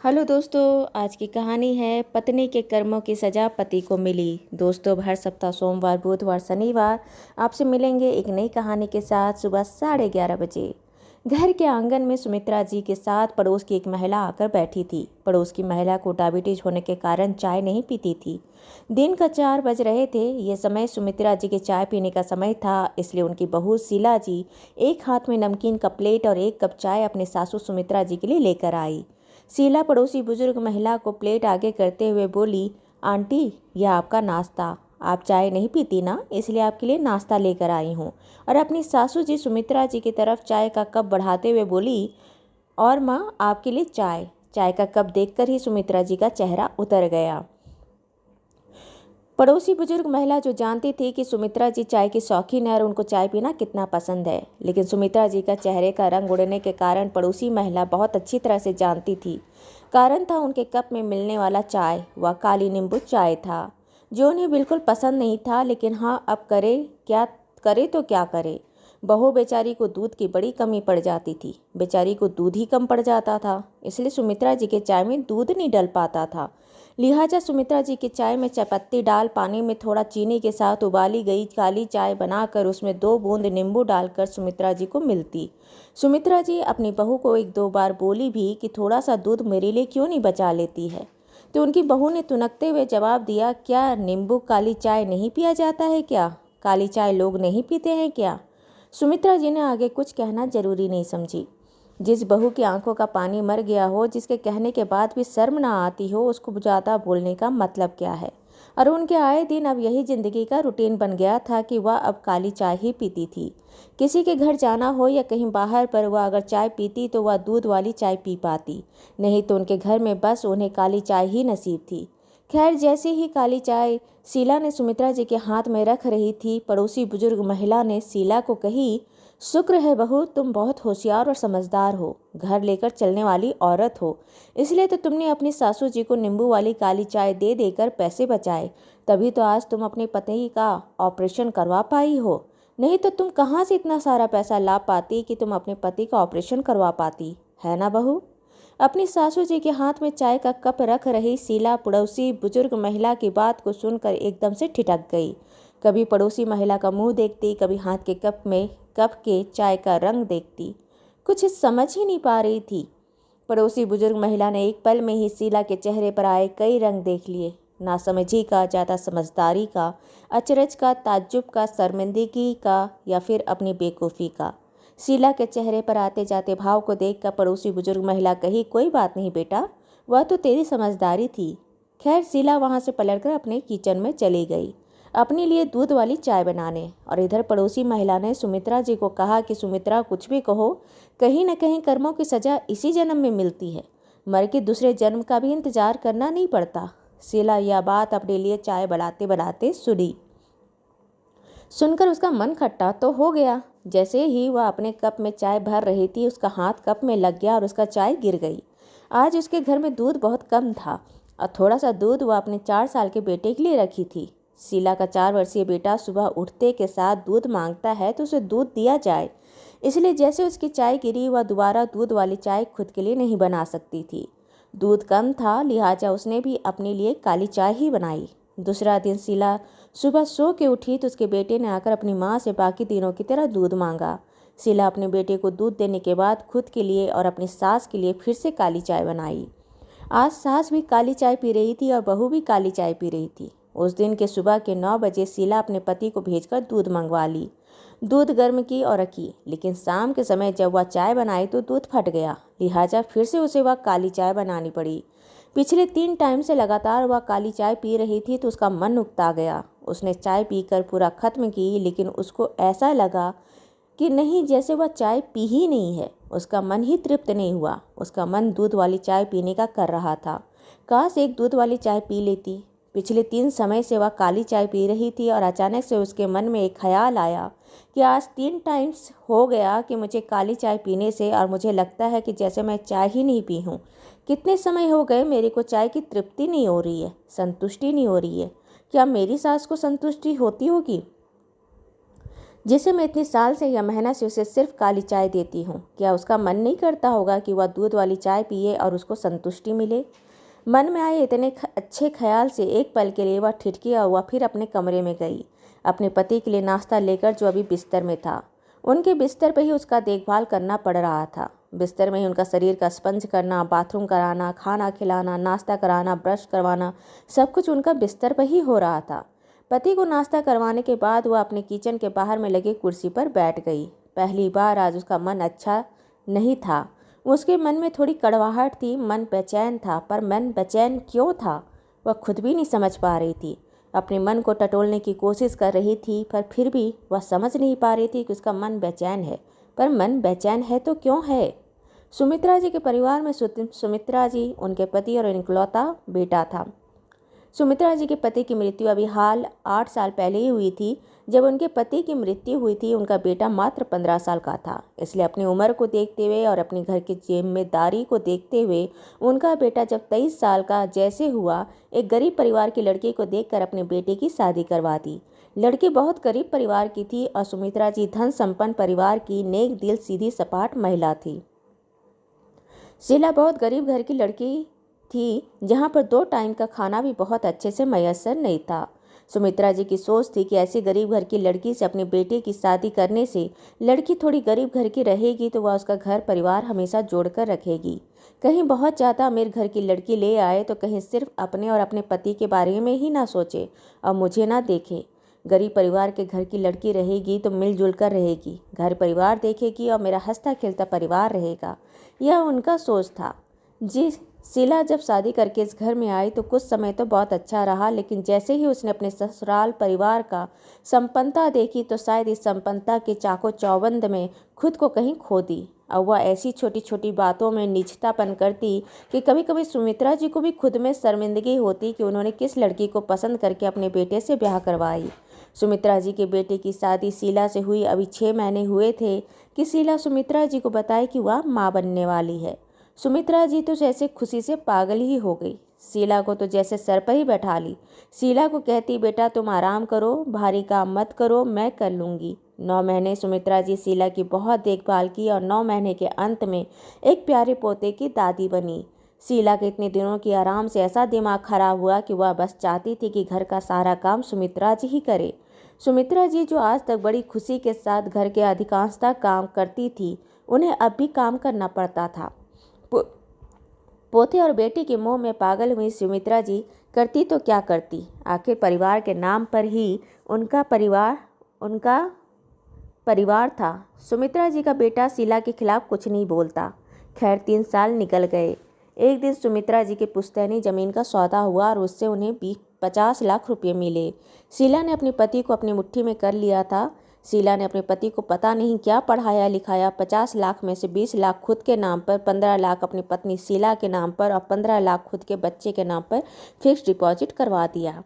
Hello दोस्तों। आज की कहानी है पत्नी के कर्मों की सजा पति को मिली। दोस्तों, हर सप्ताह सोमवार, बुधवार, शनिवार आपसे मिलेंगे एक नई कहानी के साथ सुबह 11:30 बजे। घर के आंगन में सुमित्रा जी के साथ पड़ोस की एक महिला आकर बैठी थी। पड़ोस की महिला को डायबिटीज होने के कारण चाय नहीं पीती थी। दिन का 4 बज रहे थे। ये समय सुमित्रा जी के चाय पीने का समय था, इसलिए उनकी बहू शीला जी एक हाथ में नमकीन का प्लेट और एक कप चाय अपने सासू सुमित्रा जी के लिए लेकर आई। शीला पड़ोसी बुजुर्ग महिला को प्लेट आगे करते हुए बोली, आंटी, यह आपका नाश्ता। आप चाय नहीं पीती ना, इसलिए आपके लिए नाश्ता लेकर आई हूँ। और अपनी सासू जी सुमित्रा जी की तरफ चाय का कप बढ़ाते हुए बोली, और माँ, आपके लिए चाय। चाय का कप देखकर ही सुमित्रा जी का चेहरा उतर गया। पड़ोसी बुजुर्ग महिला जो जानती थी कि सुमित्रा जी चाय की शौकीन है और उनको चाय पीना कितना पसंद है, लेकिन सुमित्रा जी का चेहरे का रंग उड़ने के कारण पड़ोसी महिला बहुत अच्छी तरह से जानती थी। कारण था उनके कप में मिलने वाला चाय। वह काली नींबू चाय था, जो उन्हें बिल्कुल पसंद नहीं था। लेकिन हाँ, अब करे तो क्या करे। बहू बेचारी को दूध की बड़ी कमी पड़ जाती थी। बेचारी को दूध ही कम पड़ जाता था, इसलिए सुमित्रा जी के चाय में दूध नहीं डल पाता था। लिहाजा सुमित्रा जी की चाय में चायपत्ती डाल पानी में थोड़ा चीनी के साथ उबाली गई काली चाय बनाकर उसमें 2 बूंद नींबू डालकर सुमित्रा जी को मिलती। सुमित्रा जी अपनी बहू को 1-2 बार बोली भी कि थोड़ा सा दूध मेरे लिए क्यों नहीं बचा लेती है, तो उनकी बहू ने तुनकते हुए जवाब दिया, क्या नींबू काली चाय नहीं पिया जाता है क्या? काली चाय लोग नहीं पीते हैं क्या? सुमित्रा जी ने आगे कुछ कहना जरूरी नहीं समझी। जिस बहू की आंखों का पानी मर गया हो, जिसके कहने के बाद भी शर्म ना आती हो, उसको ज़्यादा बोलने का मतलब क्या है। और उनके आए दिन अब यही जिंदगी का रूटीन बन गया था कि वह अब काली चाय ही पीती थी। किसी के घर जाना हो या कहीं बाहर पर वह अगर चाय पीती तो वह दूध वाली चाय पी पाती, नहीं तो उनके घर में बस उन्हें काली चाय ही नसीब थी। खैर, जैसे ही काली चाय शीला ने सुमित्रा जी के हाथ में रख रही थी, पड़ोसी बुजुर्ग महिला ने शीला को कही, शुक्र है बहू, तुम बहुत होशियार और समझदार हो, घर लेकर चलने वाली औरत हो, इसलिए तो तुमने अपनी सासू जी को नींबू वाली काली चाय दे देकर पैसे बचाए। तभी तो आज तुम अपने पति का ऑपरेशन करवा पाई हो, नहीं तो तुम कहाँ से इतना सारा पैसा ला पाती कि तुम अपने पति का ऑपरेशन करवा पाती, है ना बहू? अपनी सासू जी के हाथ में चाय का कप रख रही शीला पड़ोसी बुजुर्ग महिला की बात को सुनकर एकदम से ठिठक गई। कभी पड़ोसी महिला का मुंह देखती, कभी हाथ के कप के चाय का रंग देखती। कुछ समझ ही नहीं पा रही थी। पड़ोसी बुजुर्ग महिला ने एक पल में ही शीला के चेहरे पर आए कई रंग देख लिए। नासमझी का, ज़्यादा समझदारी का, अचरज का, ताज्जुब का, शर्मिंदगी का, या फिर अपनी बेवकूफ़ी का। शीला के चेहरे पर आते जाते भाव को देखकर पड़ोसी बुजुर्ग महिला कही, कोई बात नहीं बेटा, वह तो तेरी समझदारी थी। खैर, शीला वहाँ से पलटकर अपने किचन में चली गई अपने लिए दूध वाली चाय बनाने। और इधर पड़ोसी महिला ने सुमित्रा जी को कहा कि सुमित्रा, कुछ भी कहो, कहीं न कहीं कर्मों की सजा इसी जन्म में मिलती है, मर के दूसरे जन्म का भी इंतजार करना नहीं पड़ता। शीला यह बात अपने लिए चाय बनाते बनाते सुनी। सुनकर उसका मन खट्टा तो हो गया। जैसे ही वह अपने कप में चाय भर रही थी, उसका हाथ कप में लग गया और उसका चाय गिर गई। आज उसके घर में दूध बहुत कम था और थोड़ा सा दूध वह अपने 4 साल के बेटे के लिए रखी थी। शीला का 4 वर्षीय बेटा सुबह उठते के साथ दूध मांगता है तो उसे दूध दिया जाए, इसलिए जैसे उसकी चाय गिरी, वह दोबारा दूध वाली चाय खुद के लिए नहीं बना सकती थी। दूध कम था, लिहाजा उसने भी अपने लिए काली चाय ही बनाई। दूसरा दिन शीला सुबह सो के उठी तो उसके बेटे ने आकर अपनी माँ से बाकी दिनों की तरह दूध मांगा। शीला अपने बेटे को दूध देने के बाद खुद के लिए और अपनी सास के लिए फिर से काली चाय बनाई। आज सास भी काली चाय पी रही थी और बहू भी काली चाय पी रही थी। उस दिन के सुबह के 9 बजे शीला अपने पति को भेजकर दूध मंगवा ली। दूध गर्म की और रखी, लेकिन शाम के समय जब वह चाय बनाई तो दूध फट गया। लिहाजा फिर से उसे वह काली चाय बनानी पड़ी। पिछले 3 टाइम से लगातार वह काली चाय पी रही थी तो उसका मन उकता गया। उसने चाय पीकर पूरा खत्म की, लेकिन उसको ऐसा लगा कि नहीं, जैसे वह चाय पी ही नहीं है। उसका मन ही तृप्त नहीं हुआ। उसका मन दूध वाली चाय पीने का कर रहा था। काश एक दूध वाली चाय पी लेती। पिछले 3 समय से वह काली चाय पी रही थी और अचानक से उसके मन में एक ख्याल आया कि आज 3 टाइम्स हो गया कि मुझे काली चाय पीने से, और मुझे लगता है कि जैसे मैं चाय ही नहीं पी हूँ। कितने समय हो गए मेरे को चाय की तृप्ति नहीं हो रही है, संतुष्टि नहीं हो रही है। क्या मेरी सास को संतुष्टि होती होगी? जिसे मैं इतनी साल से या मेहनत से उसे सिर्फ काली चाय देती हूँ, क्या उसका मन नहीं करता होगा कि वह दूध वाली चाय पिए और उसको संतुष्टि मिले? मन में आए इतने अच्छे ख्याल से एक पल के लिए वह ठिठकी और वह फिर अपने कमरे में गई, अपने पति के लिए नाश्ता लेकर, जो अभी बिस्तर में था। उनके बिस्तर पर ही उसका देखभाल करना पड़ रहा था। बिस्तर में ही उनका शरीर का स्पंज करना, बाथरूम कराना, खाना खिलाना, नाश्ता कराना, ब्रश करवाना, सब कुछ उनका बिस्तर पर ही हो रहा था। पति को नाश्ता करवाने के बाद वह अपने किचन के बाहर में लगे कुर्सी पर बैठ गई। पहली बार आज उसका मन अच्छा नहीं था। उसके मन में थोड़ी कड़वाहट थी, मन बेचैन था, पर मन बेचैन क्यों था वह खुद भी नहीं समझ पा रही थी। अपने मन को टटोलने की कोशिश कर रही थी, पर फिर भी वह समझ नहीं पा रही थी कि उसका मन बेचैन है। पर मन बेचैन है तो क्यों है? सुमित्रा जी के परिवार में सुमित्रा जी, उनके पति और इकलौता बेटा था। सुमित्रा जी के पति की मृत्यु अभी हाल 8 साल पहले ही हुई थी। जब उनके पति की मृत्यु हुई थी, उनका बेटा मात्र 15 साल का था। इसलिए अपनी उम्र को देखते हुए और अपने घर की जिम्मेदारी को देखते हुए उनका बेटा जब 23 साल का जैसे हुआ, एक गरीब परिवार की लड़की को देखकर अपने बेटे की शादी करवा दी। लड़की बहुत गरीब परिवार की थी और सुमित्रा जी धन संपन्न परिवार की नेक दिल सीधी सपाट महिला थी। शीला बहुत गरीब घर की लड़की थी, जहाँ पर 2 टाइम का खाना भी बहुत अच्छे से मयस्सर नहीं था। सुमित्रा जी की सोच थी कि ऐसी गरीब घर की लड़की से अपने बेटे की शादी करने से लड़की थोड़ी गरीब घर की रहेगी तो वह उसका घर परिवार हमेशा जोड़कर रखेगी। कहीं बहुत ज़्यादा अमीर घर की लड़की ले आए तो कहीं सिर्फ अपने और अपने पति के बारे में ही ना सोचे और मुझे ना देखे। गरीब परिवार के घर की लड़की रहेगी तो मिलजुल कर रहेगी, घर परिवार देखेगी और मेरा हंसता खेलता परिवार रहेगा, यह उनका सोच था। जी, शीला जब शादी करके इस घर में आई तो कुछ समय तो बहुत अच्छा रहा, लेकिन जैसे ही उसने अपने ससुराल परिवार का संपन्नता देखी तो शायद इस संपन्नता के चाको चौबंद में खुद को कहीं खो दी। और वह ऐसी छोटी छोटी बातों में निजतापन करती कि कभी कभी सुमित्रा जी को भी खुद में शर्मिंदगी होती कि उन्होंने किस लड़की को पसंद करके अपने बेटे से ब्याह करवाई। सुमित्रा जी के बेटे की शादी शीला से हुई अभी 6 महीने हुए थे कि शीला सुमित्रा जी को बताई कि वह माँ बनने वाली है। सुमित्रा जी तो जैसे खुशी से पागल ही हो गई। शीला को तो जैसे सर पर ही बैठा ली। शीला को कहती, बेटा तुम आराम करो, भारी काम मत करो, मैं कर लूँगी। 9 महीने सुमित्रा जी शीला की बहुत देखभाल की और 9 महीने के अंत में एक प्यारे पोते की दादी बनी। शीला के इतने दिनों की आराम से ऐसा दिमाग खराब हुआ कि वह बस चाहती थी कि घर का सारा काम सुमित्रा जी ही करे। सुमित्रा जी जो आज तक बड़ी खुशी के साथ घर के अधिकांशतः काम करती थी, उन्हें अब भी काम करना पड़ता था। पोते और बेटे के मोह में पागल हुई सुमित्रा जी करती तो क्या करती, आखिर परिवार के नाम पर ही उनका परिवार था। सुमित्रा जी का बेटा शीला के खिलाफ कुछ नहीं बोलता। खैर 3 साल निकल गए। एक दिन सुमित्रा जी के पुश्तैनी जमीन का सौदा हुआ और उससे उन्हें 50 लाख रुपये मिले। शीला ने अपने पति को अपनी मुट्ठी में कर लिया था। शीला ने अपने पति को पता नहीं क्या पढ़ाया लिखाया। 50 लाख में से 20 लाख खुद के नाम पर, 15 लाख अपनी पत्नी शीला के नाम पर और 15 लाख खुद के बच्चे के नाम पर फिक्स डिपॉजिट करवा दिया।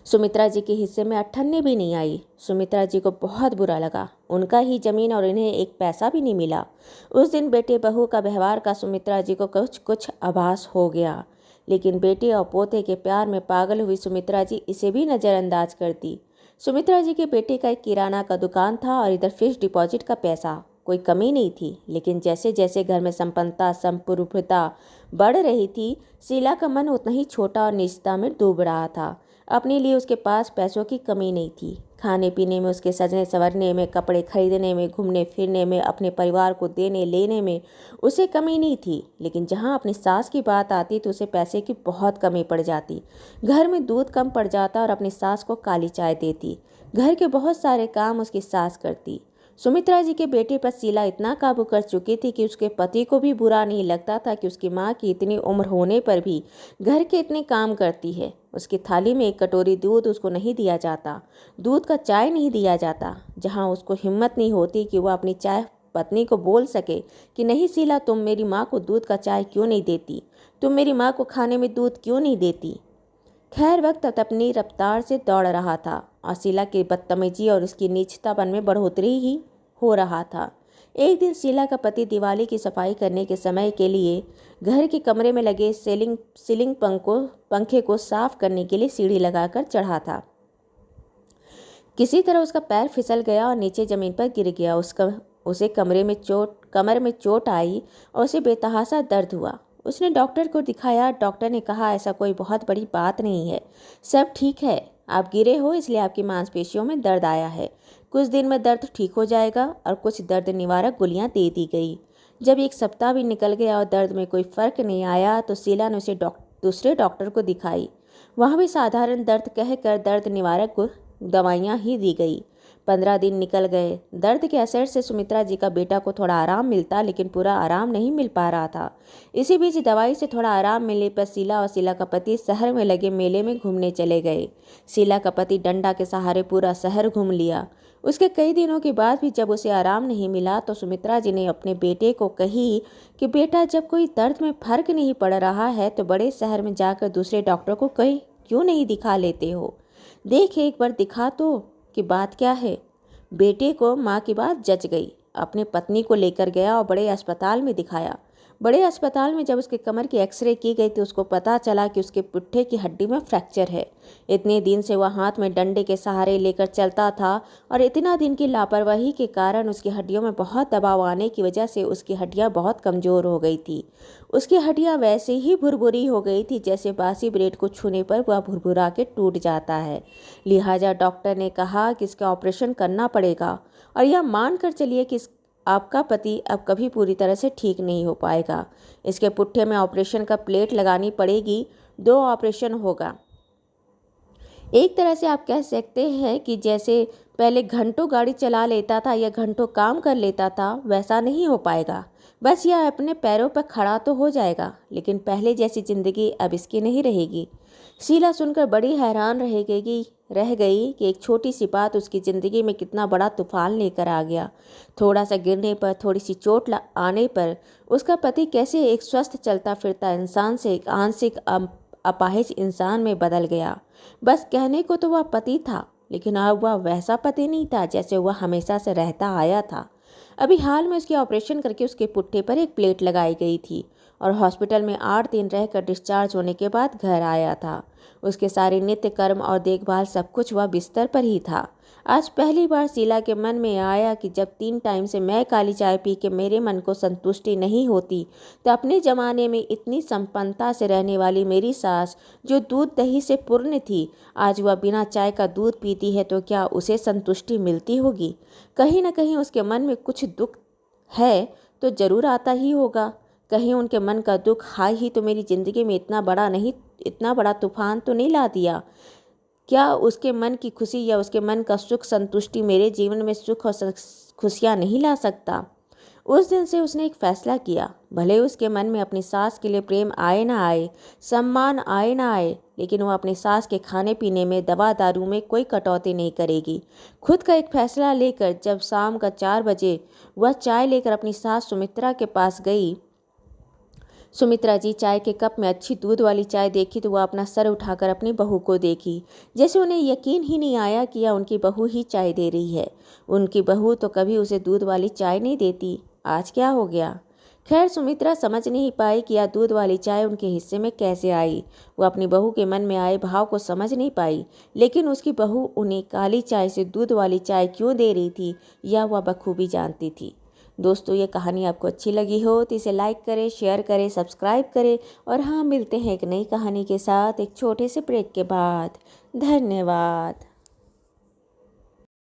सुमित्रा जी के हिस्से में अट्ठन्नी भी नहीं आई। सुमित्रा जी को बहुत बुरा लगा। उनका ही जमीन और इन्हें एक पैसा भी नहीं मिला। उस दिन बेटे बहू का व्यवहार का सुमित्रा जी को कुछ आभास हो गया, लेकिन बेटे और पोते के प्यार में पागल हुई सुमित्रा जी इसे भी नज़रअंदाज करती। सुमित्रा जी के बेटे का एक किराना का दुकान था और इधर फिक्स डिपॉजिट का पैसा, कोई कमी नहीं थी। लेकिन जैसे जैसे घर में संपन्नता संप्रभुता बढ़ रही थी, शीला का मन उतना ही छोटा और निजता में डूब रहा था। अपने लिए उसके पास पैसों की कमी नहीं थी। खाने पीने में, उसके सजने संवरने में, कपड़े खरीदने में, घूमने फिरने में, अपने परिवार को देने लेने में उसे कमी नहीं थी। लेकिन जहाँ अपनी सास की बात आती तो उसे पैसे की बहुत कमी पड़ जाती। घर में दूध कम पड़ जाता और अपनी सास को काली चाय देती। घर के बहुत सारे काम उसकी सास करती। सुमित्रा जी के बेटे पर शीला इतना काबू कर चुकी थी कि उसके पति को भी बुरा नहीं लगता था कि उसकी माँ की इतनी उम्र होने पर भी घर के इतने काम करती है। उसकी थाली में एक कटोरी दूध उसको नहीं दिया जाता, दूध का चाय नहीं दिया जाता। जहाँ उसको हिम्मत नहीं होती कि वह अपनी चाय पत्नी को बोल सके कि नहीं शीला, तुम मेरी माँ को दूध का चाय क्यों नहीं देती, तुम मेरी माँ को खाने में दूध क्यों नहीं देती। खैर वक्त अपनी रफ्तार से दौड़ रहा था और शीला की बदतमीजी और उसकी नीचतापन में बढ़ोतरी ही हो रहा था। एक दिन शीला का पति दिवाली की सफाई करने के समय के लिए घर के कमरे में लगे सीलिंग पंखे को साफ करने के लिए सीढ़ी लगाकर चढ़ा था। किसी तरह उसका पैर फिसल गया और नीचे ज़मीन पर गिर गया। उसे कमर में चोट आई और उसे बेतहासा दर्द हुआ। उसने डॉक्टर को दिखाया। डॉक्टर ने कहा, ऐसा कोई बहुत बड़ी बात नहीं है, सब ठीक है। आप गिरे हो इसलिए आपकी मांसपेशियों में दर्द आया है। कुछ दिन में दर्द ठीक हो जाएगा। और कुछ दर्द निवारक गोलियां दे दी गई। जब 1 सप्ताह भी निकल गया और दर्द में कोई फ़र्क नहीं आया तो शीला ने उसे दूसरे डॉक्टर को दिखाई। वहाँ भी साधारण दर्द कहकर दर्द निवारक दवाइयाँ ही दी गई। 15 दिन निकल गए। दर्द के असर से सुमित्रा जी का बेटा को थोड़ा आराम मिलता, लेकिन पूरा आराम नहीं मिल पा रहा था। इसी बीच दवाई से थोड़ा आराम मिलने पर शीला और शीला का पति शहर में लगे मेले में घूमने चले गए। शीला का पति डंडा के सहारे पूरा शहर घूम लिया। उसके कई दिनों के बाद भी जब उसे आराम नहीं मिला तो सुमित्रा जी ने अपने बेटे को कही कि बेटा, जब कोई दर्द में फर्क नहीं पड़ रहा है तो बड़े शहर में जाकर दूसरे डॉक्टर को कहीं क्यों नहीं दिखा लेते हो? देख, एक बार दिखा तो कि बात क्या है। बेटे को माँ की बात जच गई। अपने पत्नी को लेकर गया और बड़े अस्पताल में दिखाया। बड़े अस्पताल में जब उसके कमर की एक्सरे की गई तो उसको पता चला कि उसके पुट्ठे की हड्डी में फ्रैक्चर है। इतने दिन से वह हाथ में डंडे के सहारे लेकर चलता था और इतना दिन की लापरवाही के कारण उसकी हड्डियों में बहुत दबाव आने की वजह से उसकी हड्डियां बहुत कमज़ोर हो गई थी। उसकी हड्डियां वैसे ही भुरभुरी हो गई थी जैसे बासी ब्रेड को छूने पर वह भुरभुरा के टूट जाता है। लिहाजा डॉक्टर ने कहा कि इसका ऑपरेशन करना पड़ेगा और यह मान कर चलिए कि आपका पति अब कभी पूरी तरह से ठीक नहीं हो पाएगा। इसके पुट्ठे में ऑपरेशन का प्लेट लगानी पड़ेगी। 2 ऑपरेशन होगा। एक तरह से आप कह सकते हैं कि जैसे पहले घंटों गाड़ी चला लेता था या घंटों काम कर लेता था, वैसा नहीं हो पाएगा। बस यह अपने पैरों पर खड़ा तो हो जाएगा, लेकिन पहले जैसी ज़िंदगी अब इसकी नहीं रहेगी। शीला सुनकर बड़ी हैरान रह गई कि एक छोटी सी बात उसकी ज़िंदगी में कितना बड़ा तूफान लेकर आ गया। थोड़ा सा गिरने पर, थोड़ी सी चोट आने पर उसका पति कैसे एक स्वस्थ चलता फिरता इंसान से एक आंशिक अपाहिज इंसान में बदल गया। बस कहने को तो वह पति था, लेकिन अब वह वैसा पति नहीं था जैसे वह हमेशा से रहता आया था। अभी हाल में उसके ऑपरेशन करके उसके पुट्ठे पर एक प्लेट लगाई गई थी और हॉस्पिटल में 8 दिन रहकर डिस्चार्ज होने के बाद घर आया था। उसके सारे नित्य कर्म और देखभाल सब कुछ वह बिस्तर पर ही था। आज पहली बार शीला के मन में आया कि जब 3 टाइम से मैं काली चाय पी के मेरे मन को संतुष्टि नहीं होती, तो अपने ज़माने में इतनी संपन्नता से रहने वाली मेरी सास, जो दूध दही से पूर्ण थी, आज वह बिना चाय का दूध पीती है तो क्या उसे संतुष्टि मिलती होगी? कहीं न कहीं उसके मन में कुछ दुख है तो ज़रूर आता ही होगा। कहीं उनके मन का दुख हाय ही तो मेरी ज़िंदगी में इतना बड़ा तूफान तो नहीं ला दिया। क्या उसके मन की खुशी या उसके मन का सुख संतुष्टि मेरे जीवन में सुख और खुशियाँ नहीं ला सकता? उस दिन से उसने एक फैसला किया। भले उसके मन में अपनी सास के लिए प्रेम आए ना आए, सम्मान आए ना आए, लेकिन वह अपनी सास के खाने पीने में, दवा दारू में कोई कटौती नहीं करेगी। खुद का एक फैसला लेकर जब शाम का 4 बजे वह चाय लेकर अपनी सास सुमित्रा के पास गई, सुमित्रा जी चाय के कप में अच्छी दूध वाली चाय देखी तो वह अपना सर उठाकर अपनी बहू को देखी, जैसे उन्हें यकीन ही नहीं आया कि यह उनकी बहू ही चाय दे रही है। उनकी बहू तो कभी उसे दूध वाली चाय नहीं देती, आज क्या हो गया? खैर, सुमित्रा समझ नहीं पाई कि यह दूध वाली चाय उनके हिस्से में कैसे आई। वह अपनी बहू के मन में आए भाव को समझ नहीं पाई, लेकिन उसकी बहू उन्हें काली चाय से दूध वाली चाय क्यों दे रही थी, यह वह बखूबी जानती थी। दोस्तों, ये कहानी आपको अच्छी लगी हो तो इसे लाइक करें, शेयर करें, सब्सक्राइब करें और हाँ, मिलते हैं एक नई कहानी के साथ एक छोटे से ब्रेक के बाद। धन्यवाद।